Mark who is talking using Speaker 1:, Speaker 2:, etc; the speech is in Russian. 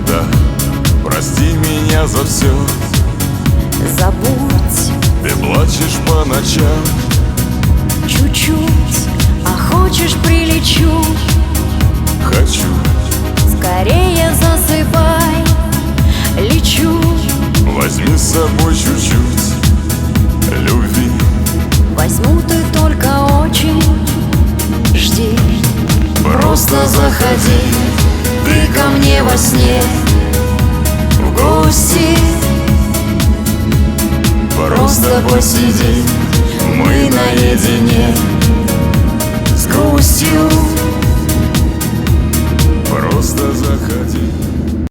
Speaker 1: Да, прости меня за все.
Speaker 2: Забудь
Speaker 1: Ты плачешь по ночам.
Speaker 2: чуть-чуть, а хочешь прилечу.
Speaker 1: Хочу,
Speaker 2: Скорее засыпай, лечу.
Speaker 1: возьми с собой чуть-чуть любви.
Speaker 2: Возьму, ты только очень жди.
Speaker 1: Просто заходи
Speaker 2: Ты ко мне во сне
Speaker 1: в гости. Просто посиди, мы наедине с грустью.